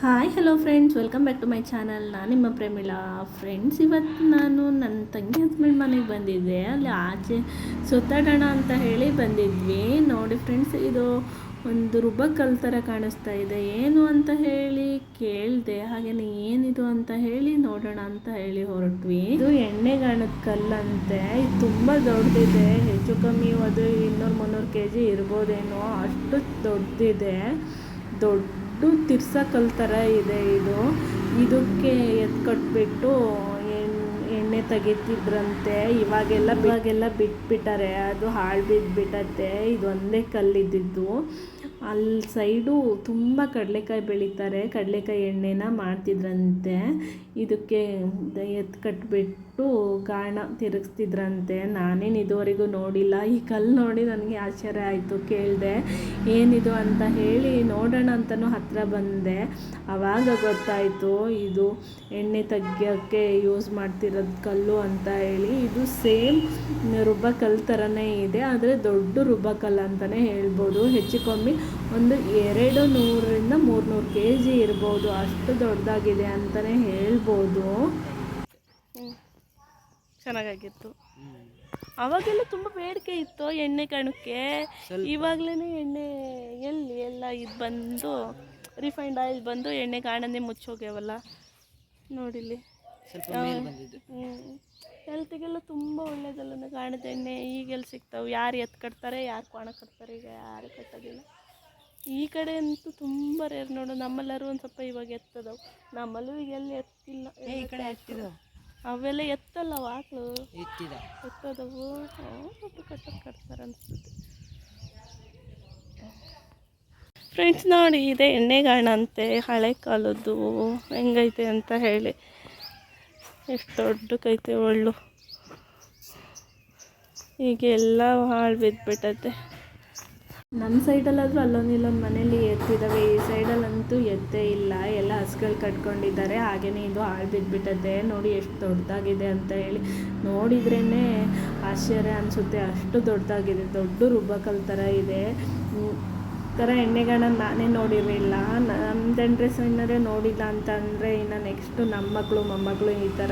Hi hello friends, welcome back to my channel. ನಾನು ನಿಮ್ಮ ಪ್ರೇಮಿಳಾ. Friends, ಇವತ್ತು ನಾನು ನನ್ನ ತಂಗಿ ಹಸ್ಬೆಂಡ್ ಮನೆಗೆ ಬಂದಿದ್ದೆ. ಅಲ್ಲಿ ಆಚೆ ಸುತ್ತಾಡೋಣ ಅಂತ ಹೇಳಿ ಬಂದಿದ್ವಿ. ನೋಡಿ ಫ್ರೆಂಡ್ಸ್, ಇದು ಒಂದು ರುಬ್ಬಕಲ್ ಥರ ಕಾಣಿಸ್ತಾ ಇದೆ. ಏನು ಅಂತ ಹೇಳಿ ಕೇಳಿದೆ. ಹಾಗೆಯೇ ಏನಿದು ಅಂತ ಹೇಳಿ ನೋಡೋಣ ಅಂತ ಹೇಳಿ ಹೊರಟ್ವಿ. ಇದು ಎಣ್ಣೆಗಾಣದ ಕಲ್ಲಂತೆ. ಇದು ತುಂಬ ದೊಡ್ಡದಿದೆ. ಹೆಚ್ಚು ಕಮ್ಮಿ ಅದು 200-300 kg ಇರ್ಬೋದೇನೋ, ಅಷ್ಟು ದೊಡ್ಡದಿದೆ. ದೊಡ್ಡ ತಿರ್ಸಕಲ್ ಥರ ಇದೆ. ಇದಕ್ಕೆ ಎತ್ಕಟ್ಬಿಟ್ಟು ಎಣ್ಣೆ ತೆಗಿತಿದ್ರಂತೆ. ಇವಾಗೆಲ್ಲ ಬಿಟ್ಬಿಟ್ಟಾರೆ. ಅದು ಹಾಳು ಬಿದ್ದುಬಿಟ್ಟತ್ತೆ. ಇದು ಒಂದೇ ಕಲ್ಲಿದ್ದಿದ್ದು. ಅಲ್ಲಿ ಸೈಡು ತುಂಬ ಕಡಲೆಕಾಯಿ ಬೆಳೀತಾರೆ. ಕಡಲೆಕಾಯಿ ಎಣ್ಣೆನ ಮಾಡ್ತಿದ್ರಂತೆ. ಇದಕ್ಕೆ ಎತ್ಕಟ್ಬಿಟ್ಟು ಗಾಣ ತಿರುಗಿಸ್ತಿದ್ರಂತೆ. ನಾನೇನು ಇದುವರೆಗೂ ನೋಡಿಲ್ಲ. ಈ ಕಲ್ಲು ನೋಡಿ ನನಗೆ ಆಶ್ಚರ್ಯ ಆಯಿತು. ಕೇಳಿದೆ ಏನಿದು ಅಂತ ಹೇಳಿ ನೋಡೋಣ ಅಂತಲೂ ಹತ್ತಿರ ಬಂದೆ. ಆವಾಗ ಗೊತ್ತಾಯಿತು ಇದು ಎಣ್ಣೆ ತೆಗಿಯೋಕ್ಕೆ ಯೂಸ್ ಮಾಡ್ತಿರೋದು ಕಲ್ಲು ಅಂತ ಹೇಳಿ. ಇದು ಸೇಮ್ ರುಬ್ಬಕಲ್ ಥರನೇ ಇದೆ, ಆದರೆ ದೊಡ್ಡ ರುಬ್ಬಕಲ್ಲು ಅಂತಲೇ ಹೇಳ್ಬೋದು. ಹೆಚ್ಚು ಕಮ್ಮಿ ಒಂದು 200-300 kg ಇರ್ಬೋದು. ಅಷ್ಟು ದೊಡ್ಡದಾಗಿದೆ ಅಂತಲೇ ಹೇಳ್ಬೋದು. ಚೆನ್ನಾಗಾಗಿತ್ತು. ಅವಾಗೆಲ್ಲ ತುಂಬ ಬೇಡಿಕೆ ಇತ್ತು ಎಣ್ಣೆ ಕಾಣಕ್ಕೆ. ಇವಾಗಲೇ ಎಣ್ಣೆ ಎಲ್ಲ ಇದು ಬಂದು ರಿಫೈಂಡ್ ಆಯಿಲ್ ಬಂದು ಎಣ್ಣೆ ಕಾಣನೆ ಮುಚ್ಚೋಗ್ಯಾವಲ್ಲ. ನೋಡಿಲ್ಲಿ ಹೆಲ್ತಿಗೆಲ್ಲ ತುಂಬ ಒಳ್ಳೇದಲ್ಲ ಗಾಣದ ಎಣ್ಣೆ. ಈಗೆಲ್ಲ ಸಿಗ್ತಾವೆ. ಯಾರು ಕಟ್ತಾರೆ, ಯಾರು ಕ್ವಾಣ ಕಟ್ತಾರೆ? ಈಗ ಯಾರು ಕಟ್ಟೋದಿಲ್ಲ. ಈ ಕಡೆ ಅಂತೂ ತುಂಬ ರೇರ್ ನೋಡು. ನಮ್ಮಲ್ಲರೂ ಒಂದು ಸ್ವಲ್ಪ ಇವಾಗ ಎತ್ತದವು. ನಮ್ಮಲ್ಲೂ ಈಗ ಎಲ್ಲಿ ಎತ್ತಿಲ್ಲ. ಈ ಕಡೆ ಎತ್ತಿದ ಅವೆಲ್ಲ ಎತ್ತಲ್ಲ ಆಕಳು ಎತ್ತದವು. ಕಟ್ತಾರೆ ಅನಿಸುತ್ತೆ. ಫ್ರೆಂಡ್ಸ್ ನೋಡಿ, ಇದೆ ಎಣ್ಣೆಗಾಣ ಅಂತೆ. ಹಳೆ ಕಾಲದ್ದು ಹೆಂಗೈತೆ ಅಂತ ಹೇಳಿ. ಎಷ್ಟು ದೊಡ್ಡಕೈತೆ ಒಳ್ಳು. ಈಗೆಲ್ಲ ಹಾಳು ಬಿದ್ದುಬಿಟ್ಟತ್ತೆ. ನಮ್ಮ ಸೈಡಲ್ಲಾದರೂ ಇಲ್ಲೊಂದು ಮನೇಲಿ ಎತ್ತಿದ್ದಾವೆ. ಈ ಸೈಡಲ್ಲಂತೂ ಎತ್ತೇ ಇಲ್ಲ. ಎಲ್ಲ ಹಸುಗಳು ಕಟ್ಕೊಂಡಿದ್ದಾರೆ. ಹಾಗೆಯೇ ಇದು ಹಾಳು ಬಿದ್ದುಬಿಟ್ಟದೆ. ನೋಡಿ ಎಷ್ಟು ದೊಡ್ಡದಾಗಿದೆ ಅಂತ ಹೇಳಿ. ನೋಡಿದ್ರೇ ಆಶ್ಚರ್ಯ ಅನಿಸುತ್ತೆ. ಅಷ್ಟು ದೊಡ್ಡದಾಗಿದೆ. ದೊಡ್ಡ ರುಬ್ಬಕಲ್ ಥರ ಇದೆ. ಥರ ಎಣ್ಣೆಗಾಣ ನಾನೇ ನೋಡಿರಲಿಲ್ಲ. ನಮ್ಮ ಜನ್ರೇಷನ್ನರೇ ನೋಡಿಲ್ಲ ಅಂತಂದರೆ ಇನ್ನು ನೆಕ್ಸ್ಟು ನಮ್ಮ ಮಕ್ಕಳು ಮೊಮ್ಮಕ್ಕಳು ಈ ಥರ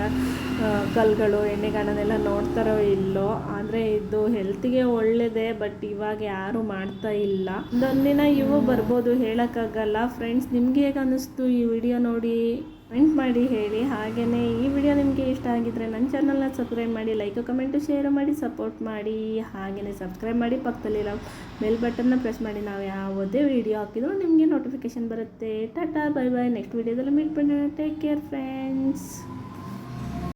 ಕಲ್ಗಳು ಎಣ್ಣೆಗಾಣನೆಲ್ಲ ನೋಡ್ತಾರೋ ಇಲ್ಲೋ. ಆದರೆ ಇದು ಹೆಲ್ತಿಗೆ ಒಳ್ಳೆಯದೇ. ಬಟ್ ಇವಾಗ ಯಾರೂ ಮಾಡ್ತಾ ಇಲ್ಲ. ಒಂದೊಂದಿನ ಇವು ಬರ್ಬೋದು, ಹೇಳೋಕ್ಕಾಗಲ್ಲ. ಫ್ರೆಂಡ್ಸ್, ನಿಮ್ಗೆ ಹೇಗೆ ಅನ್ನಿಸ್ತು ಈ ವಿಡಿಯೋ ನೋಡಿ? ಕಮೆಂಟ್ ಮಾಡಿ ಹೇಳಿ. ಹಾಗೆಯೇ ಈ ವಿಡಿಯೋ ನಿಮಗೆ ಇಷ್ಟ ಆಗಿದ್ದರೆ ನನ್ನ ಚಾನಲ್ನ ಸಬ್ಸ್ಕ್ರೈಬ್ ಮಾಡಿ, ಲೈಕು ಕಮೆಂಟು ಶೇರ್ ಮಾಡಿ ಸಪೋರ್ಟ್ ಮಾಡಿ. ಹಾಗೆಯೇ ಸಬ್ಸ್ಕ್ರೈಬ್ ಮಾಡಿ, ಪಕ್ಕದಲ್ಲಿರೋ ಬೆಲ್ ಬಟನ್ನ ಪ್ರೆಸ್ ಮಾಡಿ. ನಾವು ಯಾವುದೇ ವಿಡಿಯೋ ಹಾಕಿದ್ರು ನಿಮಗೆ ನೋಟಿಫಿಕೇಷನ್ ಬರುತ್ತೆ. Tata, bye bye. ನೆಕ್ಸ್ಟ್ ವಿಡಿಯೋದಲ್ಲಿ ಮೀಟ್ ಮಾಡೋಣ. Take care friends.